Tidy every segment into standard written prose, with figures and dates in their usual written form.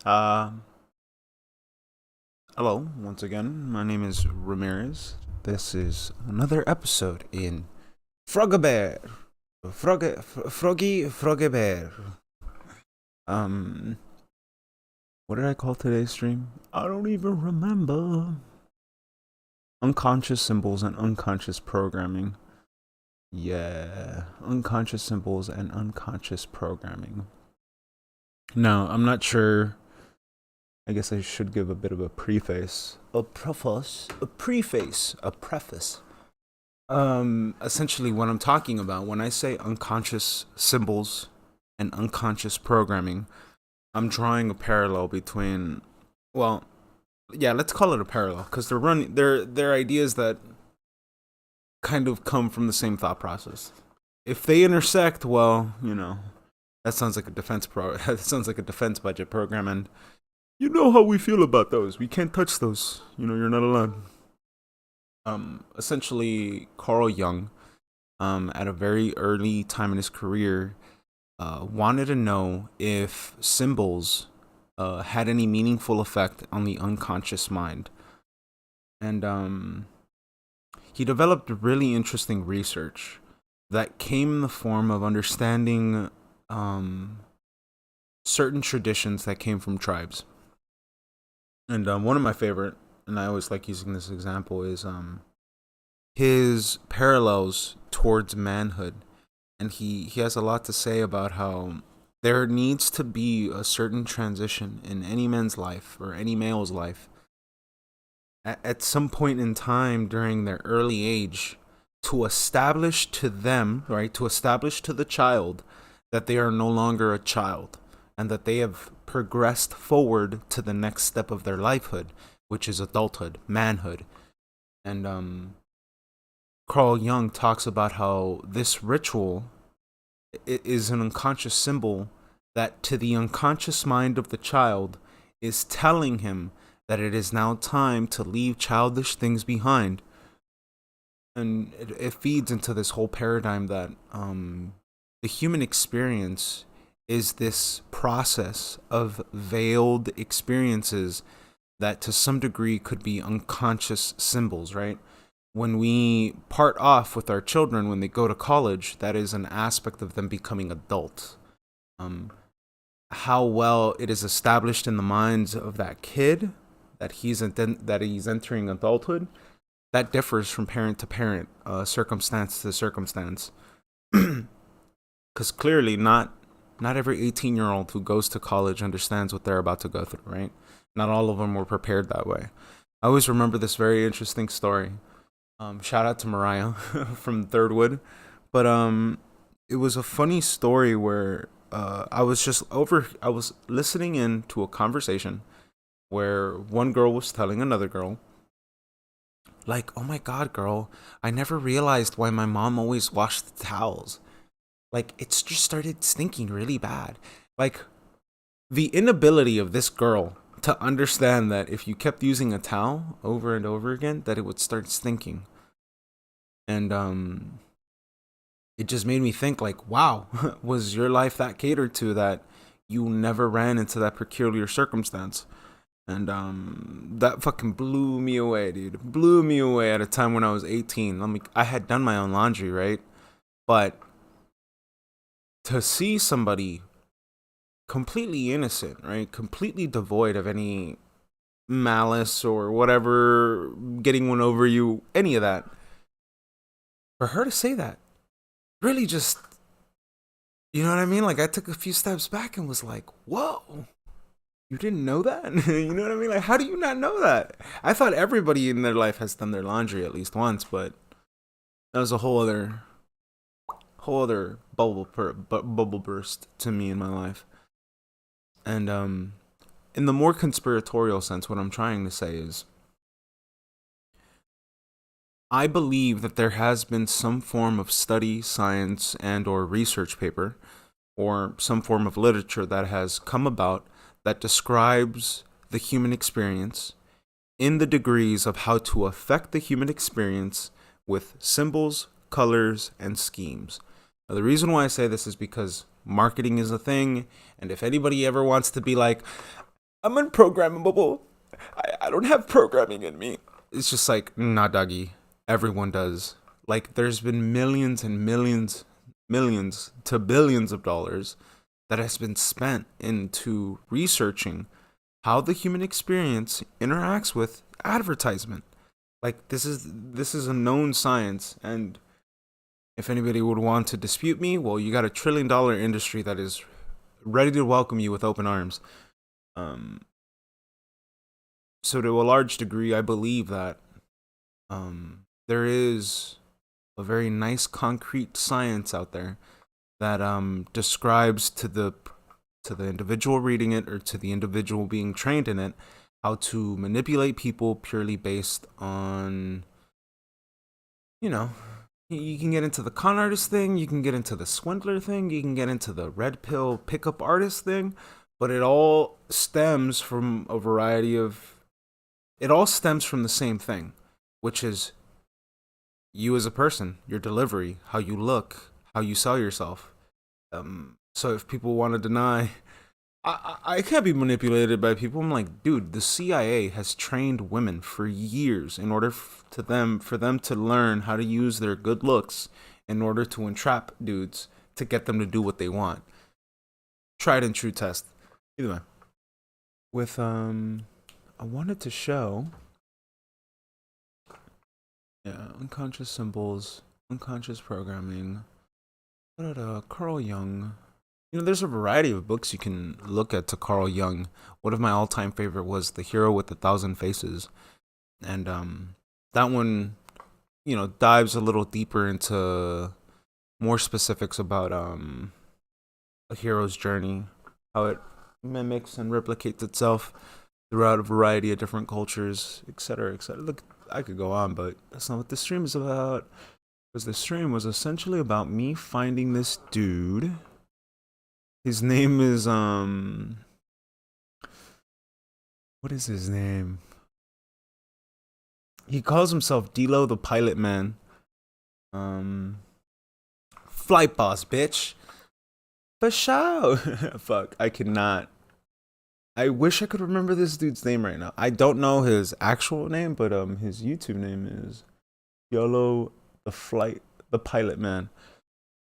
Uh, Hello, once again. My name is Ramirez. This is another episode in FrogBear. FrogBear. Um, what did I call today's stream? I don't even remember. Unconscious symbols and unconscious programming. Yeah, unconscious symbols and unconscious programming. Now, I'm not sure. I guess I should give a bit of a preface. A preface. Essentially what I'm talking about when I say unconscious symbols and unconscious programming, I'm drawing a parallel between, well, yeah, let's call it a parallel because they're ideas that kind of come from the same thought process. If they intersect, well, that sounds like a that sounds like a defense budget program, and you know how we feel about those. We can't touch those. You're not allowed. Essentially, Carl Jung, at a very early time in his career, wanted to know if symbols had any meaningful effect on the unconscious mind. And he developed really interesting research that came in the form of understanding certain traditions that came from tribes. And one of my favorite, and I always like using this example, is his parallels towards manhood. And he has a lot to say about how there needs to be a certain transition in any man's life or any male's life at some point in time during their early age to establish to them, right, to establish to the child that they are no longer a child and that they have progressed forward to the next step of their lifehood, which is adulthood, manhood. And Carl Jung talks about how this ritual is an unconscious symbol that to the unconscious mind of the child is telling him that it is now time to leave childish things behind. And it feeds into this whole paradigm that the human experience is this process of veiled experiences that to some degree could be unconscious symbols, right? When we part off with our children when they go to college, that is an aspect of them becoming adults. How well it is established in the minds of that kid that he's entering adulthood, that differs from parent to parent, circumstance to circumstance. Because clearly, not every 18-year-old who goes to college understands what they're about to go through, right? Not all of them were prepared that way. I always remember this very interesting story. Shout out to Mariah from Thirdwood. But it was a funny story where I was listening in to a conversation where one girl was telling another girl, like, oh my God, girl, I never realized why my mom always washed the towels. Like, it's just started stinking really bad. Like, the inability of this girl to understand that if you kept using a towel over and over again, that it would start stinking. And it just made me think, like, wow, was your life that catered to that you never ran into that peculiar circumstance? And that fucking blew me away, dude. Blew me away at a time when I was 18. I had done my own laundry, right? But to see somebody completely innocent, right? Completely devoid of any malice or whatever, getting one over you, any of that. For her to say that really just, you know what I mean? Like, I took a few steps back and was like, whoa, you didn't know that? You know what I mean? Like, how do you not know that? I thought everybody in their life has done their laundry at least once, but that was a whole other bubble burst to me in my life. And in the more conspiratorial sense, what I'm trying to say is I believe that there has been some form of study, science, and or research paper or some form of literature that has come about that describes the human experience in the degrees of how to affect the human experience with symbols, colors, and schemes. Now, the reason why I say this is because marketing is a thing, and if anybody ever wants to be like, I'm unprogrammable. I don't have programming in me. It's just like, nah, doggy. Everyone does. Like, there's been millions and millions, millions to billions of dollars that has been spent into researching how the human experience interacts with advertisement. Like, this is a known science, and if anybody would want to dispute me, well, you got $1 trillion industry that is ready to welcome you with open arms. Um, so to a large degree, I believe that there is a very nice concrete science out there that describes to the individual reading it, or to the individual being trained in it, how to manipulate people purely based on, you know, you can get into the con artist thing, you can get into the swindler thing, you can get into the red pill pickup artist thing, but it all stems from the same thing, which is you as a person, your delivery, how you look, how you sell yourself. So if people want to deny, I can't be manipulated by people. I'm like, dude, the CIA has trained women for years in order for them to learn how to use their good looks in order to entrap dudes to get them to do what they want. Tried and true test. Either way, with I wanted to show, yeah, unconscious symbols, unconscious programming. Carl Jung. There's a variety of books you can look at to Carl Jung. One of my all-time favorite was The Hero with a Thousand Faces, and that one, dives a little deeper into more specifics about a hero's journey, how it mimics and replicates itself throughout a variety of different cultures, etc., etc. Look, I could go on, but that's not what the stream is about. Because the stream was essentially about me finding this dude. His name is what is his name? He calls himself Dilo the Pilot Man. Flight boss, bitch. For sure. Fuck, I cannot. I wish I could remember this dude's name right now. I don't know his actual name, but his YouTube name is YOLO the Pilot Man.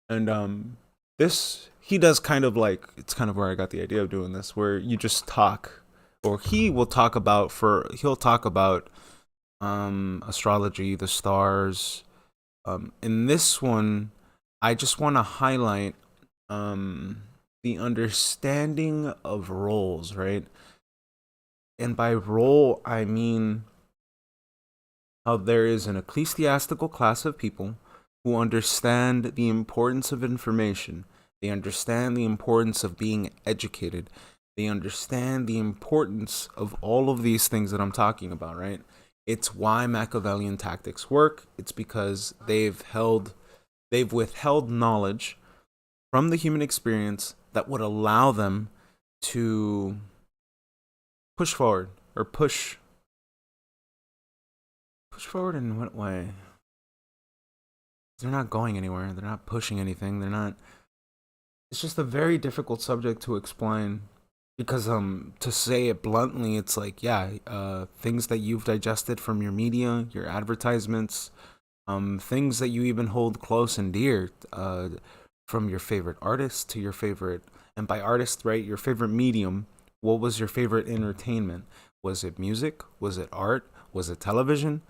And this, he does kind of like, it's kind of where I got the idea of doing this, where you just talk, or he'll talk about astrology, the stars. In this one, I just want to highlight the understanding of roles, right? And by role, I mean how there is an ecclesiastical class of people who understand the importance of information. They understand the importance of being educated. They understand the importance of all of these things that I'm talking about, right? It's why Machiavellian tactics work. It's because they've withheld knowledge from the human experience that would allow them to push forward, or push forward in what way? They're not going anywhere. They're not pushing anything. They're not. It's just a very difficult subject to explain, because to say it bluntly, it's like, yeah, things that you've digested from your media, your advertisements, things that you even hold close and dear, from your favorite artist to your favorite, and by artist, right, your favorite medium. What was your favorite entertainment? Was it music? Was it art? Was it television?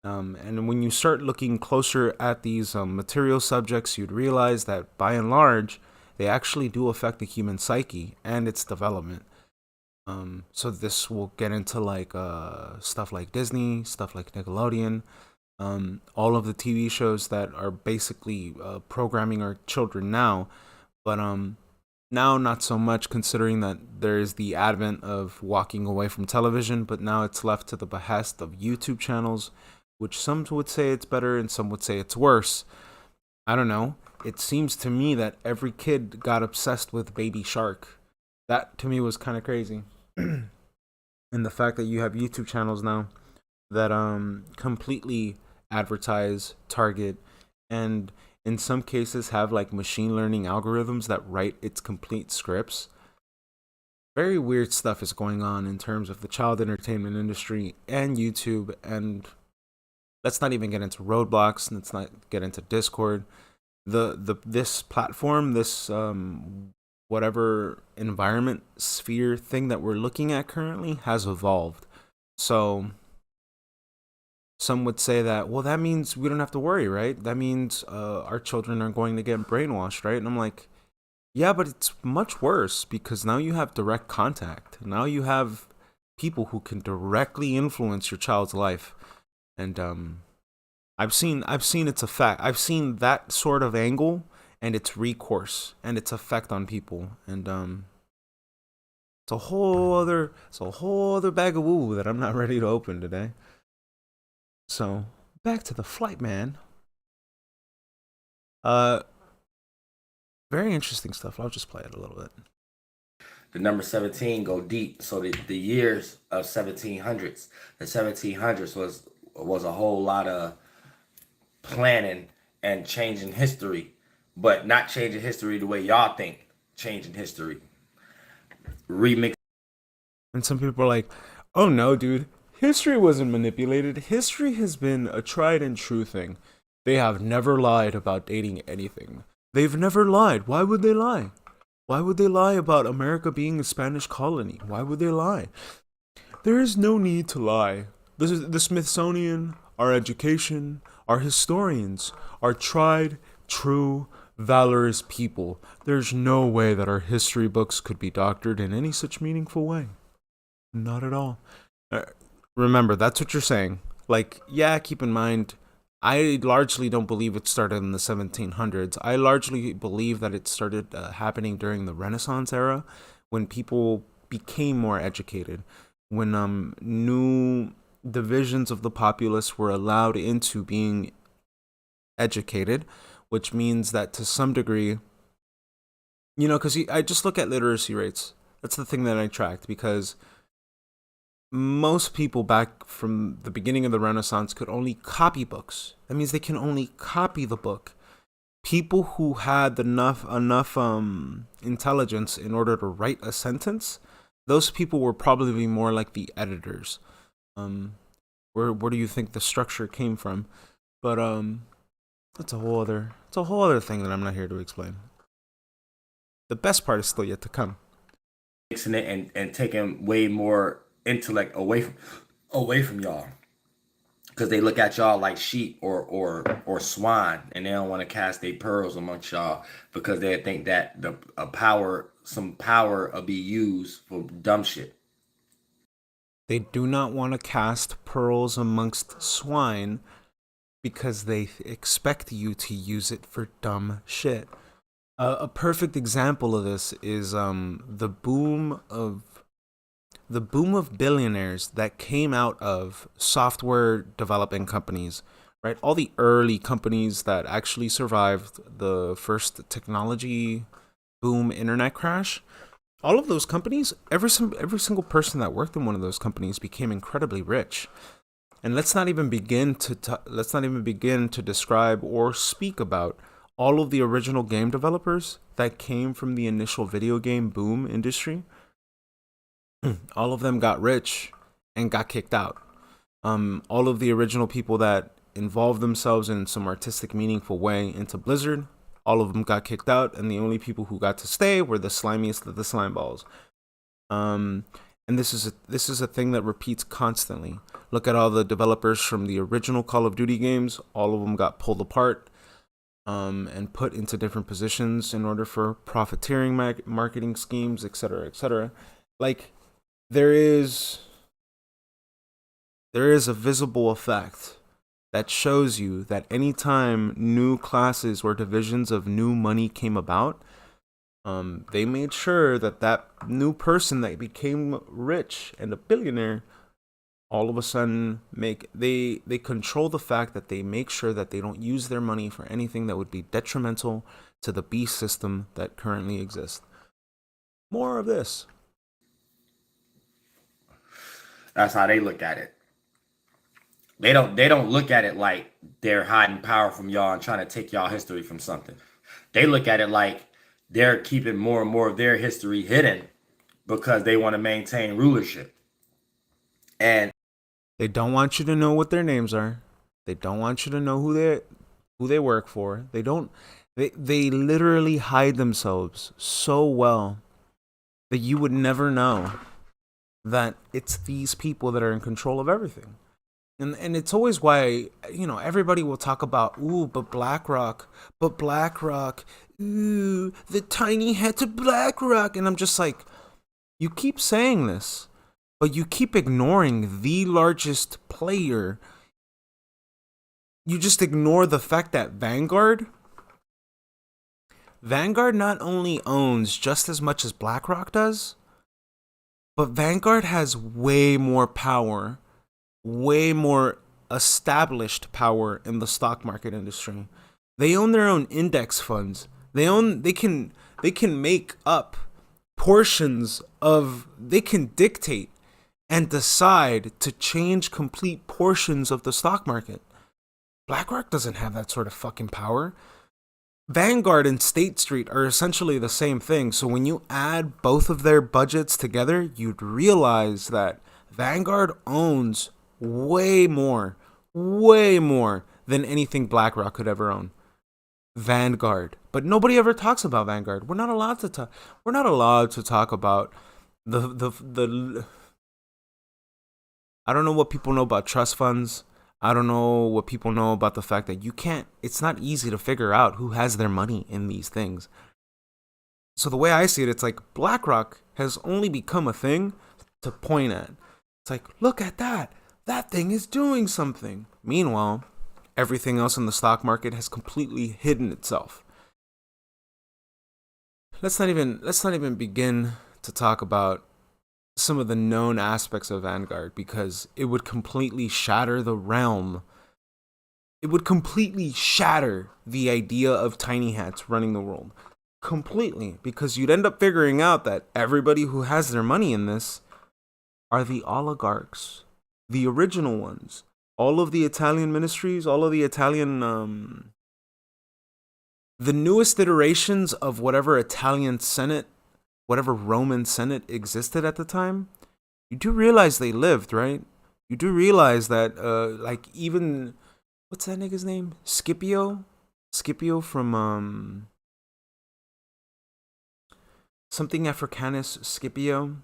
And when you start looking closer at these material subjects, you'd realize that by and large, they actually do affect the human psyche and its development. So this will get into like stuff like Disney, stuff like Nickelodeon, all of the TV shows that are basically programming our children now. But now not so much, considering that there is the advent of walking away from television, but now it's left to the behest of YouTube channels, which some would say it's better and some would say it's worse. I don't know. It seems to me that every kid got obsessed with Baby Shark. That to me was kind of crazy. And the fact that you have YouTube channels now that completely advertise, target, and in some cases have like machine learning algorithms that write its complete scripts. Very weird stuff is going on in terms of the child entertainment industry and YouTube. And let's not even get into Roadblocks. Let's not get into Discord. The this platform, this whatever environment sphere thing that we're looking at currently has evolved. So some would say that, well, that means we don't have to worry, right? That means our children are going to get brainwashed, right? And I'm like, yeah, but it's much worse because now you have direct contact. Now you have people who can directly influence your child's life. And I've seen its effect. I've seen that sort of angle and its recourse and its effect on people. And it's a whole other bag of woo that I'm not ready to open today. So back to the flight, man. Uh, Very interesting stuff. I'll just play it a little bit. The number 17 go deep. So the years of 1700s, the 1700s was a whole lot of planning and changing history, but not changing history the way y'all think changing history. Remix. And some people are like, "Oh no, dude, history wasn't manipulated. History has been a tried and true thing. They have never lied about dating anything. They've never lied. Why would they lie? Why would they lie about America being a Spanish colony? Why would they lie? There is no need to lie. This is the Smithsonian, our education, our historians, are tried, true, valorous people. There's no way that our history books could be doctored in any such meaningful way. Not at all." Uh, Remember, that's what you're saying. Like, yeah, keep in mind, I largely don't believe it started in the 1700s. I largely believe that it started happening during the Renaissance era when people became more educated, when new divisions of the populace were allowed into being educated, which means that to some degree, because I just look at literacy rates. That's the thing that I tracked because most people back from the beginning of the Renaissance could only copy books. That means they can only copy the book. People who had enough intelligence in order to write a sentence, those people were probably more like the editors. Um, where do you think the structure came from? But that's a whole other thing that I'm not here to explain. The best part is still yet to come. Mixing it and taking way more intellect away from y'all because they look at y'all like sheep or swine, and they don't want to cast their pearls amongst y'all because they think that the a power some power will be used for dumb shit. They do not want to cast pearls amongst swine because they expect you to use it for dumb shit. A perfect example of this is the boom of billionaires that came out of software developing companies, right? All the early companies that actually survived the first technology boom internet crash. All of those companies, every single person that worked in one of those companies became incredibly rich. And let's not even begin to describe or speak about all of the original game developers that came from the initial video game boom industry. All of them got rich and got kicked out. All of the original people that involved themselves in some artistic, meaningful way into Blizzard, all of them got kicked out, and the only people who got to stay were the slimiest of the slime balls. Um, and this is a thing that repeats constantly. Look at all the developers from the original Call of Duty games. All of them got pulled apart and put into different positions in order for profiteering marketing schemes, etc., etc. Like there is there is a visible effect that shows you that anytime new classes or divisions of new money came about, they made sure that that new person that became rich and a billionaire all of a sudden they control the fact that they make sure that they don't use their money for anything that would be detrimental to the beast system that currently exists. More of this. That's how they look at it. They don't look at it like they're hiding power from y'all and trying to take y'all history from something. They look at it like they're keeping more and more of their history hidden because they want to maintain rulership. And They don't want you to know what their names are. They don't want you to know who they work for. They literally hide themselves so well that you would never know that it's these people that are in control of everything. And it's always why, everybody will talk about, but BlackRock, the tiny hats of BlackRock. And I'm just like, you keep saying this, but you keep ignoring the largest player. You just ignore the fact that Vanguard not only owns just as much as BlackRock does, but Vanguard has way more power, way more established power in the stock market industry. They own their own index funds. They can make up portions of, they can dictate and decide to change complete portions of the stock market. BlackRock doesn't have that sort of fucking power. Vanguard and State Street are essentially the same thing. So when you add both of their budgets together, you'd realize that Vanguard owns way more than anything BlackRock could ever own. Vanguard. But nobody ever talks about Vanguard. We're not allowed to talk. We're not allowed to talk about the I don't know what people know about trust funds. I don't know what people know about the fact that it's not easy to figure out who has their money in these things. So the way I see it, it's like BlackRock has only become a thing to point at. It's like, look at that. That thing is doing something. Meanwhile, everything else in the stock market has completely hidden itself. Let's not even begin to talk about some of the known aspects of Vanguard, because it would completely shatter the realm. It would completely shatter the idea of tiny hats running the world. Completely. Because you'd end up figuring out that everybody who has their money in this are the oligarchs. The original ones. All of the Italian ministries, all of the Italian, the newest iterations of whatever Italian Senate, whatever Roman Senate existed at the time, you do realize they lived, right? You do realize that, even, what's that nigga's name? Scipio from, something Africanus Scipio.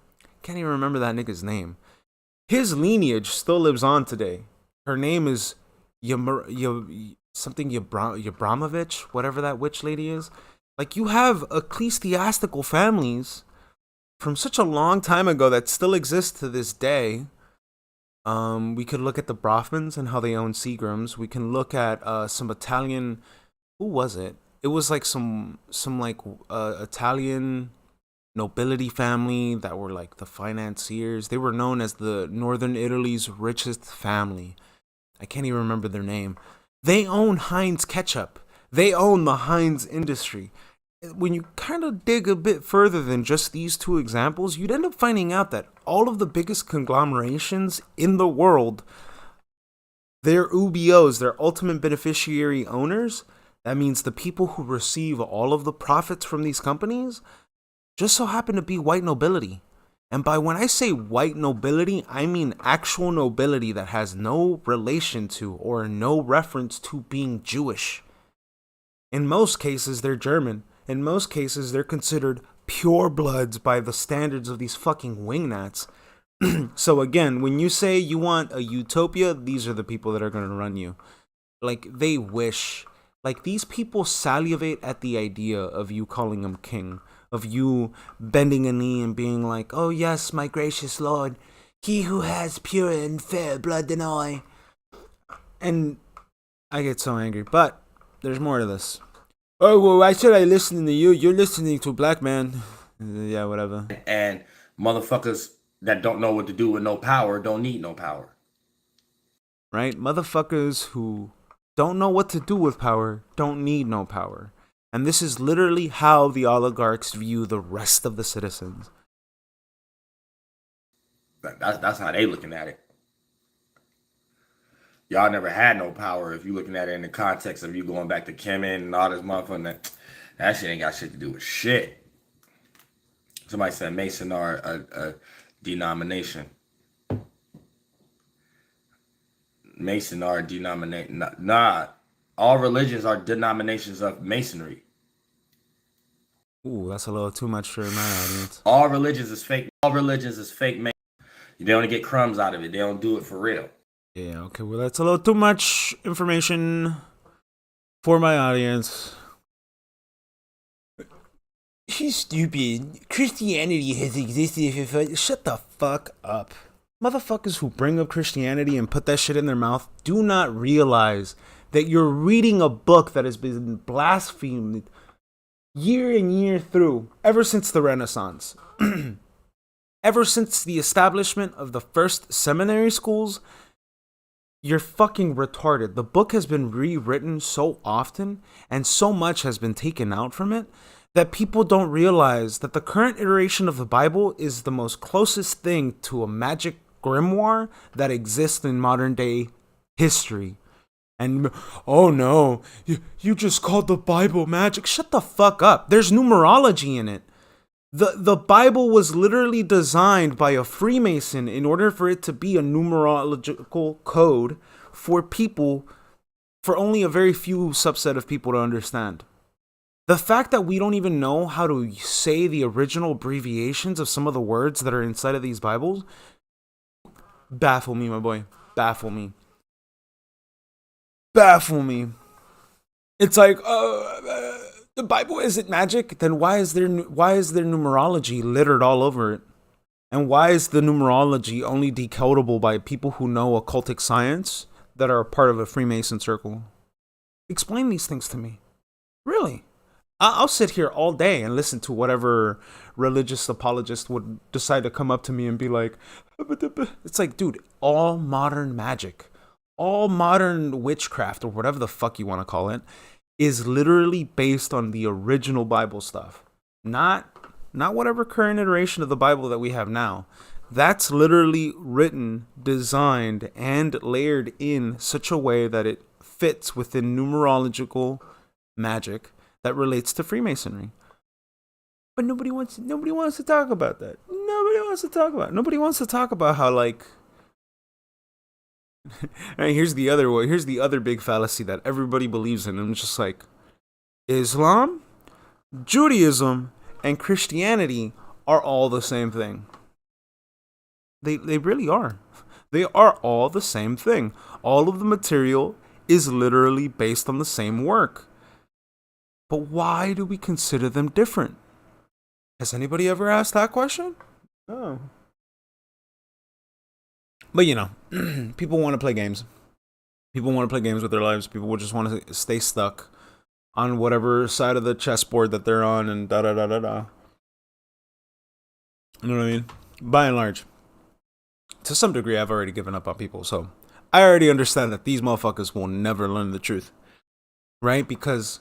Can't even remember that nigga's name. His lineage still lives on today. Her name is Yabramovich, whatever that witch lady is. Like, you have ecclesiastical families from such a long time ago that still exist to this day. We could look at the Brahmins and how they own Seagrams. We can look at some Italian. Who was it? It was like some Italian nobility family that were like the financiers. They were known as the Northern Italy's richest family. I can't even remember their name. They own Heinz ketchup. They own the Heinz industry. When you kind of dig a bit further than just these two examples, you'd end up finding out that all of the biggest conglomerations in the world, their UBOs, their ultimate beneficiary owners, that means the people who receive all of the profits from these companies, just so happen to be white nobility. And by when I say white nobility, I mean actual nobility that has no relation to or no reference to being Jewish. In most cases, they're German. In most cases, they're considered purebloods by the standards of these fucking wingnats. So again, when you say you want a utopia, these are the people that are going to run you. Like, they wish. Like, these people salivate at the idea of you calling them king. Of you bending a knee and being like, oh yes, my gracious lord, he who has pure and fair blood than I. And I get so angry, but there's more to this. Oh, well, why should I listen to you? You're listening to a black man. Yeah, whatever. And motherfuckers that don't know what to do with no power don't need no power. Right? Motherfuckers who don't know what to do with power don't need no power. And this is literally how the oligarchs view the rest of the citizens. That's how they looking at it. Y'all never had no power if you looking at it in the context of you going back to Kemen and all this motherfucking. That shit ain't got shit to do with shit. Somebody said Mason are a denomination. Mason are a denomination. Nah, all religions are denominations of masonry. Ooh, that's a little too much for my audience. All religions is fake. All religions is fake. They only get crumbs out of it. They don't do it for real. Yeah, okay, well, that's a little too much information for my audience. She's stupid. Christianity has existed for... Shut the fuck up. Motherfuckers who bring up Christianity and put that shit in their mouth do not realize that you're reading a book that has been blasphemed year and year through, ever since the Renaissance. Ever since the establishment of the first seminary schools, you're fucking retarded. The book has been rewritten so often, and so much has been taken out from it, that people don't realize that the current iteration of the Bible is the most closest thing to a magic grimoire that exists in modern day history. And, oh no, you just called the Bible magic. Shut the fuck up. There's numerology in it. The Bible was literally designed by a Freemason in order for it to be a numerological code for people, for only a very few subset of people to understand. The fact that we don't even know how to say the original abbreviations of some of the words that are inside of these Bibles baffle me, my boy. Baffle me. Baffle me. It's like, the Bible isn't magic. Then why is there numerology littered all over it? And why is the numerology only decodable by people who know occultic science that are a part of a Freemason circle? Explain these things to me. Really? I'll sit here all day and listen to whatever religious apologist would decide to come up to me and be like, it's like, dude, all modern magic, all modern witchcraft, or whatever the fuck you want to call it, is literally based on the original Bible stuff. Not whatever current iteration of the Bible that we have now. That's literally written, designed, and layered in such a way that it fits within numerological magic that relates to Freemasonry. But nobody wants to talk about that. Nobody wants to talk about how, like, and here's the other one. Here's the other big fallacy that everybody believes in. And it's just like, Islam, Judaism, and Christianity are all the same thing. They really are. They are all the same thing. All of the material is literally based on the same work. But why do we consider them different? Has anybody ever asked that question? No. But you know, people want to play games. People want to play games with their lives. People just want to stay stuck on whatever side of the chessboard that they're on, and da da da da da. You know what I mean? By and large, to some degree, I've already given up on people. So I already understand that these motherfuckers will never learn the truth. Right? Because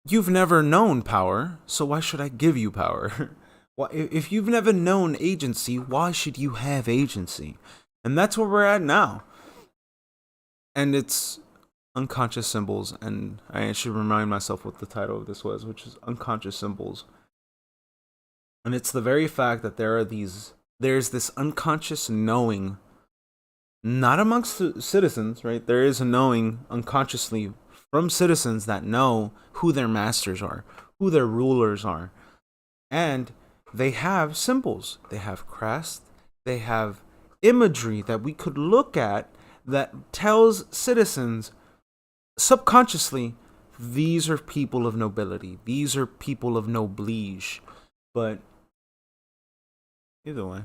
you've never known power, so why should I give you power? Well, if you've never known agency, why should you have agency? And that's where we're at now. And it's unconscious symbols. And I should remind myself what the title of this was, which is Unconscious Symbols. And it's the very fact that there's this unconscious knowing, not amongst the citizens, right? There is a knowing unconsciously from citizens that know who their masters are, who their rulers are. And they have symbols, they have crests, they have imagery that we could look at that tells citizens subconsciously, these are people of nobility, these are people of noblege. But either way,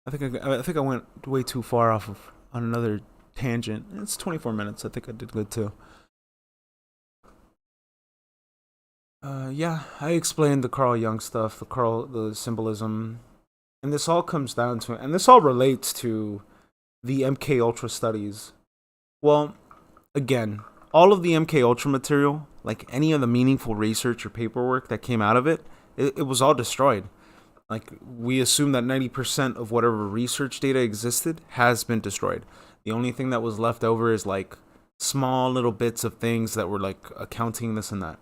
I think I went way too far off on another tangent. It's 24 minutes. I think I did good too. Yeah, I explained the Carl Jung stuff, the symbolism, and this all comes down to, and this all relates to the MK Ultra studies. Well, again, all of the MK Ultra material, like any of the meaningful research or paperwork that came out of it, it was all destroyed. Like, we assume that 90% of whatever research data existed has been destroyed. The only thing that was left over is like small little bits of things that were like accounting this and that.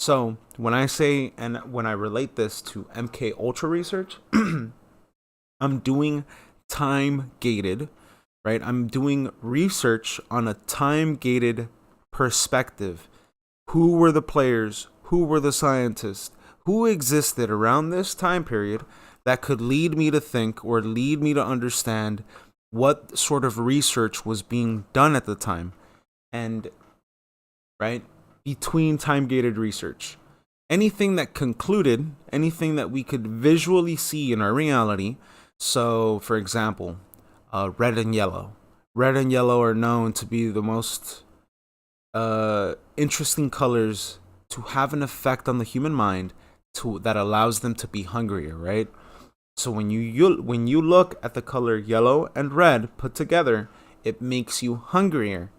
So when I say, and when I relate this to MK Ultra research, I'm doing time gated, right? I'm doing research on a time gated perspective. Who were the players? Who were the scientists? Who existed around this time period that could lead me to think or lead me to understand what sort of research was being done at the time? And, right, between time gated research, anything that concluded, anything that we could visually see in our reality. So, for example, red and yellow. Red and yellow are known to be the most interesting colors to have an effect on the human mind that allows them to be hungrier, right? So when you look at the color yellow and red put together, it makes you hungrier.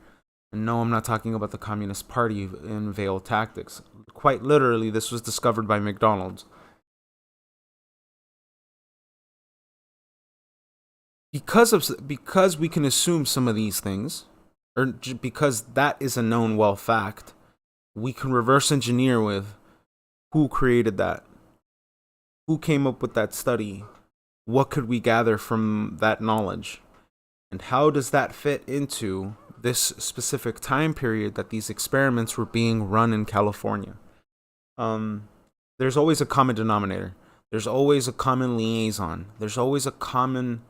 And no, I'm not talking about the Communist Party in veiled tactics. Quite literally, this was discovered by McDonald's. Because we can assume some of these things, or because that is a known well fact, we can reverse engineer with who created that, who came up with that study, what could we gather from that knowledge, and how does that fit into this specific time period that these experiments were being run in California. There's always a common denominator. There's always a common liaison. There's always a common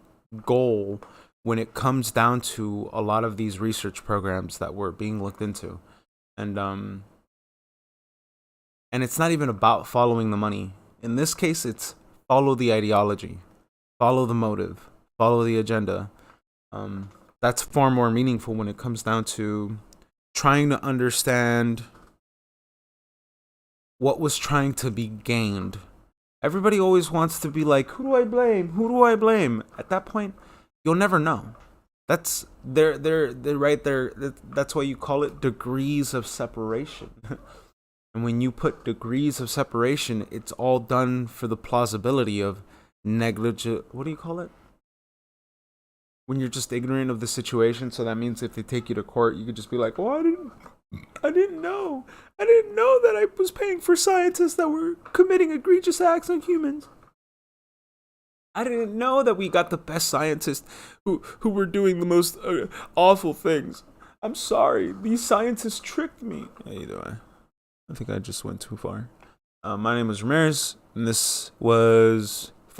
goal when it comes down to a lot of these research programs that were being looked into. And it's not even about following the money. In this case, it's follow the ideology, follow the motive, follow the agenda. That's far more meaningful when it comes down to trying to understand what was trying to be gained. Everybody always wants to be like, who do I blame? Who do I blame? At that point, you'll never know. That's they're right there. That's why you call it degrees of separation. And when you put degrees of separation, it's all done for the plausibility of negligent. What do you call it? When you're just ignorant of the situation. So that means if they take you to court, you could just be like, well, I didn't know. I didn't know that I was paying for scientists that were committing egregious acts on humans. I didn't know that we got the best scientists who were doing the most awful things. I'm sorry. These scientists tricked me. Either way, I think I just went too far. My name is Ramirez, and this was